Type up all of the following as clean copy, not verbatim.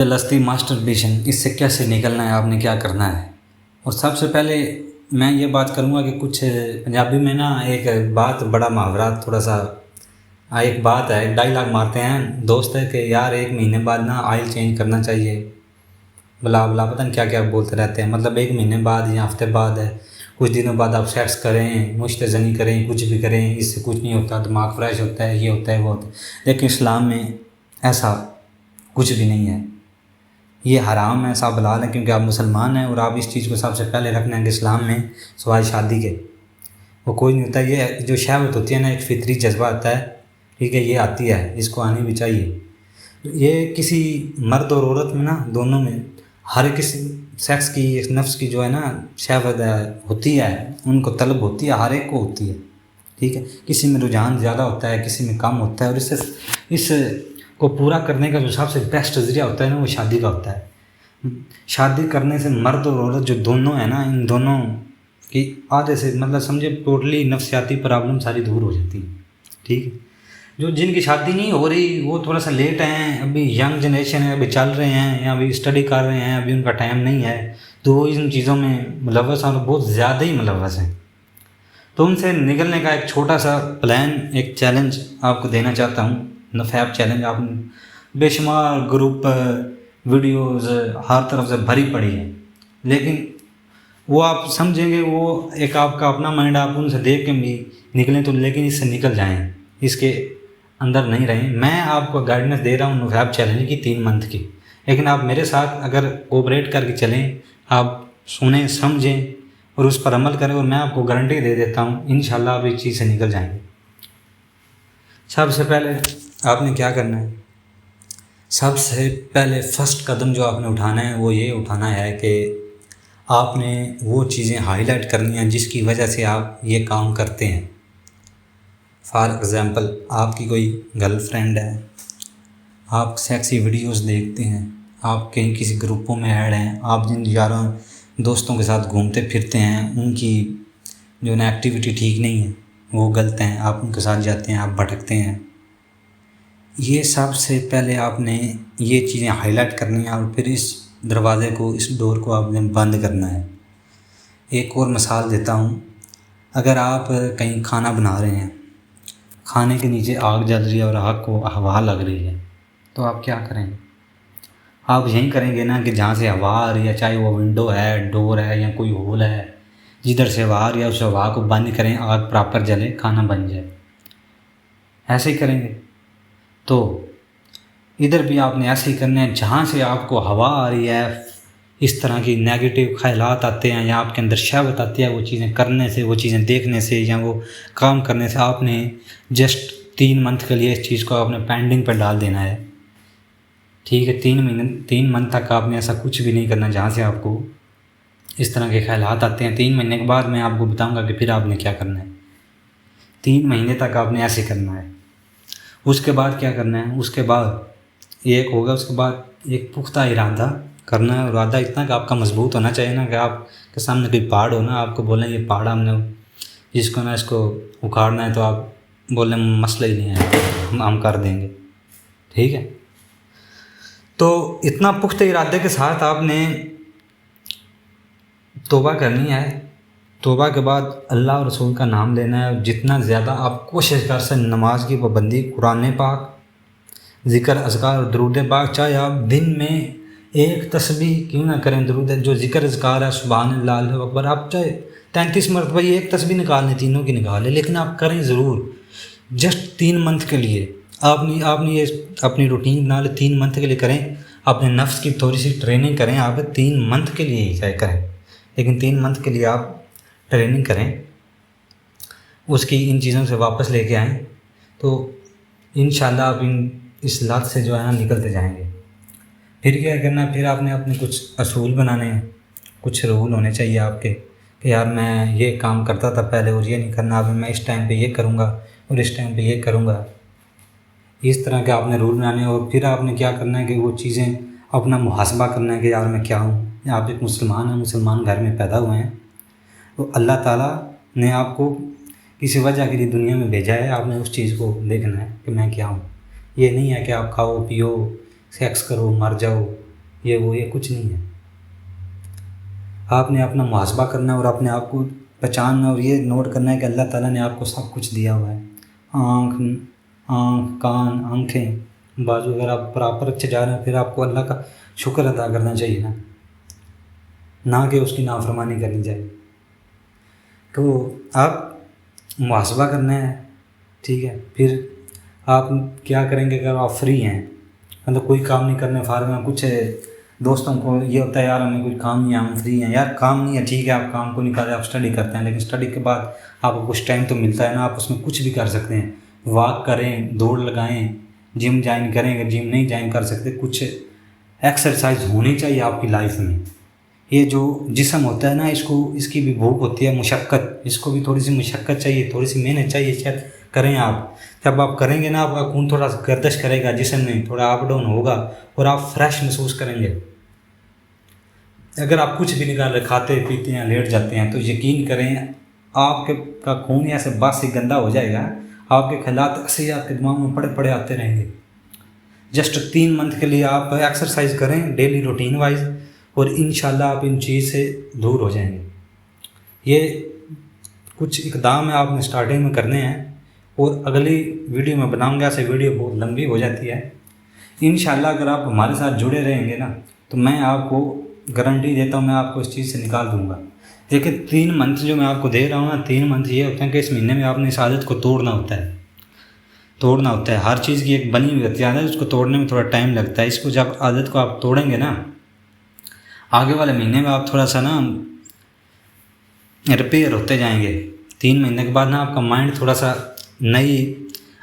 لستی masturbation, اس سے کیسے نکلنا ہے، آپ نے کیا کرنا ہے؟ اور سب سے پہلے میں یہ بات کروں گا کہ کچھ پنجابی میں نا ایک بات، بڑا محاورہ، تھوڑا سا ایک بات ہے، ڈائلاگ مارتے ہیں دوست ہے کہ یار 1 مہینے بعد نا آئل چینج کرنا چاہیے، بلا بلا پتہ نہیں کیا کیا بولتے رہتے ہیں، مطلب 1 مہینے بعد یا ہفتے بعد ہے، کچھ دنوں بعد آپ سیکس کریں، مشت زنی کریں، کچھ بھی کریں، اس سے کچھ نہیں ہوتا، دماغ فریش ہوتا ہے، یہ ہوتا ہے وہ ہوتا ہے۔ لیکن اسلام میں ایسا کچھ بھی نہیں ہے، یہ حرام ہے، صاحب حلال ہے، کیونکہ آپ مسلمان ہیں اور آپ اس چیز کو سب سے پہلے رکھنا ہے کہ اسلام میں سوائے شادی کے وہ کوئی نہیں ہوتا۔ یہ جو شہوت ہوتی ہے نا، ایک فطری جذبہ آتا ہے، ٹھیک ہے، یہ آتی ہے، اس کو آنی بھی چاہیے۔ یہ کسی مرد اور عورت میں نا، دونوں میں، ہر کسی سیکس کی، ایک نفس کی جو ہے نا شہوت ہوتی ہے، ان کو طلب ہوتی ہے، ہر ایک کو ہوتی ہے، ٹھیک ہے۔ کسی میں رجحان زیادہ ہوتا ہے، کسی میں کم ہوتا ہے، اور اس کو پورا کرنے کا جو سب سے بیسٹ ذریعہ ہوتا ہے نا، وہ شادی کا ہوتا ہے۔ شادی کرنے سے مرد اور عورت جو دونوں ہیں نا، ان دونوں کی آدھے سے مطلب سمجھے ٹوٹلی نفسیاتی پرابلم ساری دور ہو جاتی ہے، ٹھیک ہے۔ جو جن کی شادی نہیں ہو رہی وہ تھوڑا سا لیٹ ہیں، ابھی ینگ جنریشن ہے، ابھی چل رہے ہیں یا ابھی اسٹڈی کر رہے ہیں، ابھی ان کا ٹائم نہیں ہے، تو وہ ان چیزوں میں ملوث ہیں اور بہت زیادہ ہی ملوث ہیں۔ تو ان سے نکلنے کا ایک چھوٹا سا پلان، ایک چیلنج آپ کو دینا چاہتا ہوں، نفیب چیلنج۔ آپ بے شمار گروپ، ویڈیوز ہر طرف سے بھری پڑی ہیں، لیکن وہ آپ سمجھیں گے، وہ ایک آپ کا اپنا مائنڈ، آپ ان سے دیکھ کے بھی نکلیں تو، لیکن اس سے نکل جائیں، اس کے اندر نہیں رہیں۔ میں آپ کو گائیڈنس دے رہا ہوں نفیب چیلنج کی 3 منتھ کی، لیکن آپ میرے ساتھ اگر کوپریٹ کر کے چلیں، آپ سنیں، سمجھیں اور اس پر عمل کریں، اور میں آپ کو گارنٹی دے دیتا ہوں انشاءاللہ آپ اس چیز سے نکل جائیں گے۔ سب سے پہلے آپ نے کیا کرنا ہے؟ سب سے پہلے فرسٹ قدم جو آپ نے اٹھانا ہے وہ یہ اٹھانا ہے کہ آپ نے وہ چیزیں ہائی لائٹ کرنی ہیں جس کی وجہ سے آپ یہ کام کرتے ہیں۔ فار ایگزامپل، آپ کی کوئی گرل فرینڈ ہے، آپ سیکسی ویڈیوز دیکھتے ہیں، آپ کہیں کسی گروپوں میں ایڈ ہیں، آپ جن یاروں دوستوں کے ساتھ گھومتے پھرتے ہیں، ان کی جو نا ایکٹیویٹی ٹھیک نہیں ہے، وہ غلط ہیں، آپ ان کے ساتھ جاتے ہیں، آپ بھٹکتے ہیں۔ یہ سب سے پہلے آپ نے یہ چیزیں ہائی لائٹ کرنی ہیں، اور پھر اس دروازے کو، اس ڈور کو آپ نے بند کرنا ہے۔ ایک اور مثال دیتا ہوں، اگر آپ کہیں کھانا بنا رہے ہیں، کھانے کے نیچے آگ جل رہی ہے اور آگ کو ہوا لگ رہی ہے، تو آپ کیا کریں گے؟ آپ یہی کریں گے نا کہ جہاں سے ہوا آ رہی ہے، چاہے وہ ونڈو ہے، ڈور ہے یا کوئی ہول ہے، جدھر سے ہوا آ رہی ہے اس ہوا کو بند کریں، آگ پراپر جلے، کھانا بن جائے، ایسے ہی کریں گے۔ تو ادھر بھی آپ نے ایسے ہی کرنا ہے، جہاں سے آپ کو ہوا آ رہی ہے، اس طرح کی نیگیٹو خیالات آتے ہیں یا آپ کے اندر شہوت آتی ہے وہ چیزیں کرنے سے، وہ چیزیں دیکھنے سے یا وہ کام کرنے سے، آپ نے جسٹ 3 منتھ کے لیے اس چیز کو آپ نے پینڈنگ پہ ڈال دینا ہے، ٹھیک ہے۔ 3 منتھ تک آپ نے ایسا کچھ بھی نہیں کرنا جہاں سے آپ کو اس طرح کے خیالات آتے ہیں۔ 3 مہینے کے بعد میں آپ کو بتاؤں گا کہ پھر آپ نے کیا کرنا ہے۔ 3 مہینے تک آپ نے ایسے کرنا ہے۔ اس کے بعد کیا کرنا ہے؟ اس کے بعد ایک ہوگا، اس کے بعد ایک پختہ ارادہ کرنا ہے، ارادہ اتنا کہ آپ کا مضبوط ہونا چاہیے نا، کہ آپ کے سامنے کوئی پہاڑ ہو نا، آپ کو بولیں یہ پہاڑ ہم نے جس کو نا اس کو اکھاڑنا ہے، تو آپ بولیں مسئلہ ہی نہیں ہے، ہم کر دیں گے، ٹھیک ہے۔ تو اتنا پختہ ارادے کے ساتھ آپ نے توبہ کرنی ہے۔ توبہ کے بعد اللہ اور رسول کا نام لینا ہے، جتنا زیادہ آپ کوشش کر سکیں نماز کی پابندی، قرآن پاک، ذکر، اذکار اور درود پاک، چاہے آپ دن میں 1 تسبیح کیوں نہ کریں، درود جو ذکر اذکار ہے، سبحان اللہ، اللہ اکبر، آپ چاہے 33 مرتبہ 1 تسبیح نکال لیں، تینوں کی نکال لیں، لیکن آپ کریں ضرور۔ جسٹ 3 منتھ کے لیے آپ نے یہ اپنی روٹین بنا لیں، 3 منتھ کے لیے کریں، اپنے نفس کی تھوڑی سی ٹریننگ کریں، آپ 3 منتھ کے لیے ہی چاہے کریں، لیکن 3 منتھ کے لیے آپ ٹریننگ کریں، اس کی ان چیزوں سے واپس لے کے آئیں، تو انشاءاللہ آپ اس لات سے جو ہے نا نکلتے جائیں گے۔ پھر کیا کرنا ہے؟ پھر آپ نے اپنے کچھ اصول بنانے ہیں، کچھ رول ہونے چاہیے آپ کے، کہ یار میں یہ کام کرتا تھا پہلے اور یہ نہیں کرنا، اب میں اس ٹائم پہ یہ کروں گا اور اس ٹائم پہ یہ کروں گا، اس طرح کے آپ نے رول بنانے ہیں۔ اور پھر آپ نے کیا کرنا ہے کہ وہ چیزیں اپنا محاسبہ کرنا ہے کہ یار میں کیا ہوں۔ آپ ایک مسلمان ہیں، مسلمان گھر میں پیدا ہوئے ہیں، تو اللہ تعالیٰ نے آپ کو کسی وجہ کے لیے دنیا میں بھیجا ہے، آپ نے اس چیز کو دیکھنا ہے کہ میں کیا ہوں۔ یہ نہیں ہے کہ آپ کھاؤ پیو، سیکس کرو، مر جاؤ، یہ وہ یہ کچھ نہیں ہے. آپ نے اپنا محاسبہ کرنا ہے اور اپنے آپ کو پہچاننا اور یہ نوٹ کرنا ہے کہ اللہ تعالیٰ نے آپ کو سب کچھ دیا ہوا ہے. آنکھ کان آنکھیں بازو، اگر آپ پراپر اچھے جا رہے ہیں پھر آپ کو اللہ کا شکر ادا کرنا چاہیے نا، نہ کہ اس کی نافرمانی کرنی چاہیے. تو آپ محاسبہ کرنا ہے، ٹھیک ہے. پھر آپ کیا کریں گے اگر آپ فری ہیں، مطلب کوئی کام نہیں کرنے فارغ ہیں. کچھ دوستوں کو یہ ہوتا ہے یار ہمیں کوئی کام نہیں ہے، ہم فری ہیں. یار کام نہیں ہے ٹھیک ہے، آپ کام کو نہیں کرتے، آپ اسٹڈی کرتے ہیں، لیکن اسٹڈی کے بعد آپ کو کچھ ٹائم تو ملتا ہے نا، آپ اس میں کچھ بھی کر سکتے ہیں. واک کریں، دوڑ لگائیں، جم جوائن کریں. اگر جم نہیں جوائن کر سکتے، کچھ ایکسرسائز ہونی چاہیے آپ کی لائف میں. یہ جو جسم ہوتا ہے نا، اس کی بھی بھوک ہوتی ہے، مشقت. اس کو بھی تھوڑی سی مشقت چاہیے، تھوڑی سی محنت چاہیے. شاید کریں آپ، جب آپ کریں گے نا آپ کا خون تھوڑا سا گردش کرے گا، جسم میں تھوڑا اپ ڈاؤن ہوگا اور آپ فریش محسوس کریں گے. اگر آپ کچھ بھی نہیں کر رہے، کھاتے پیتے ہیں لیٹ جاتے ہیں، تو یقین کریں آپ کا خون ایسے بس سے گندا ہو جائے گا، آپ کے خیالات ایسے ہی آپ کے دماغ میں پڑے آتے رہیں گے. جسٹ 3 منتھ کے لیے آپ ایکسرسائز کریں ڈیلی روٹین وائز، اور انشاءاللہ آپ ان چیز سے دور ہو جائیں گے. یہ کچھ اقدام آپ نے اسٹارٹنگ میں کرنے ہیں، اور اگلی ویڈیو میں بناؤں گا. ایسے ویڈیو بہت لمبی ہو جاتی ہے. انشاءاللہ اگر آپ ہمارے ساتھ جڑے رہیں گے نا، تو میں آپ کو گارنٹی دیتا ہوں، میں آپ کو اس چیز سے نکال دوں گا. دیکھیں 3 منتھ جو میں آپ کو دے رہا ہوں نا، 3 منتھ یہ ہوتے ہیں کہ اس مہینے میں آپ نے اس عادت کو توڑنا ہوتا ہے. ہر چیز کی ایک بنی ہوئی ہوتی ہے عادت، اس کو توڑنے میں تھوڑا ٹائم لگتا ہے. اس کو جب عادت کو آپ توڑیں گے نا، آگے والے مہینے میں آپ تھوڑا سا نا ریپیئر ہوتے جائیں گے. 3 مہینے کے بعد نا آپ کا مائنڈ تھوڑا سا نئی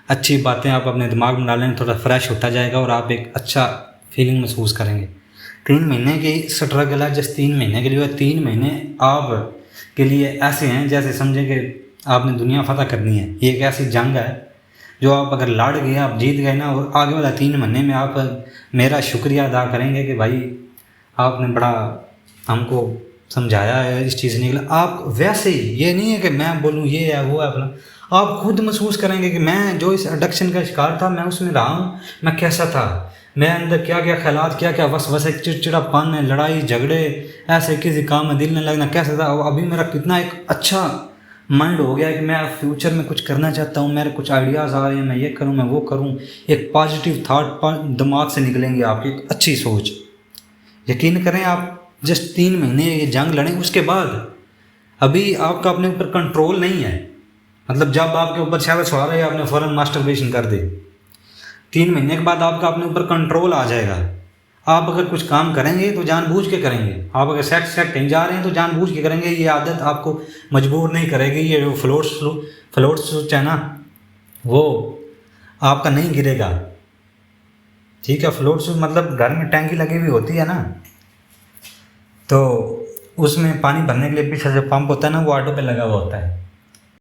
اچھی باتیں آپ اپنے دماغ میں ڈالیں، تھوڑا فریش ہوتا جائے گا اور آپ ایک اچھا فیلنگ محسوس کریں گے. 3 مہینے کی اسٹرگل ہے، جس 3 مہینے کے لیے 3 مہینے آپ کے لیے ایسے ہیں جیسے سمجھیں کہ آپ نے دنیا فتح کرنی ہے. یہ ایک ایسی جنگ ہے جو آپ اگر لڑ گئے، آپ جیت گئے نا، اور آگے والا 3 مہینے میں آپ میرا شکریہ ادا کریں گے کہ بھائی آپ نے بڑا ہم کو سمجھایا ہے، اس چیز سے نکلا. آپ ویسے ہی، یہ نہیں ہے کہ میں بولوں یہ ہے وہ ہے اپنا، آپ خود محسوس کریں گے کہ میں جو اس ایڈکشن کا شکار تھا، میں اس میں رہا ہوں، میں کیسا تھا، میں اندر کیا کیا خیالات، کیا کیا وسوسے، چڑچڑا پن، لڑائی جھگڑے، ایسے کسی کام میں دل نہ لگنا کیسا تھا. ابھی میرا کتنا ایک اچھا مائنڈ ہو گیا ہے کہ میں فیوچر میں کچھ کرنا چاہتا ہوں، میرے کچھ آئیڈیاز آ رہے ہیں، میں یہ کروں، میں وہ کروں. ایک پازیٹیو تھاٹ دماغ سے نکلیں گے، آپ کی ایک اچھی سوچ. یقین کریں آپ جسٹ 3 مہینے یہ جنگ لڑیں، اس کے بعد ابھی آپ کا اپنے اوپر کنٹرول نہیں ہے. مطلب جب آپ کے اوپر شاید سوار ہے، آپ نے فوراً ماسٹربیشن کر دی. 3 مہینے کے بعد آپ کا اپنے اوپر کنٹرول آ جائے گا. آپ اگر کچھ کام کریں گے تو جان بوجھ کے کریں گے. آپ اگر سیٹ کہیں جا رہے ہیں تو جان بوجھ کے کریں گے. یہ عادت آپ کو مجبور نہیں کرے گی. یہ جو فلوٹ سوچ ہے نا، وہ آپ کا نہیں گرے گا. ٹھیک ہے، فلوٹ سوچ مطلب گھر میں ٹینکی لگی ہوئی ہوتی ہے نا، تو اس میں پانی بھرنے کے لیے پیچھے سے پمپ ہوتا ہے نا، وہ آٹو پہ لگا ہوا ہوتا ہے.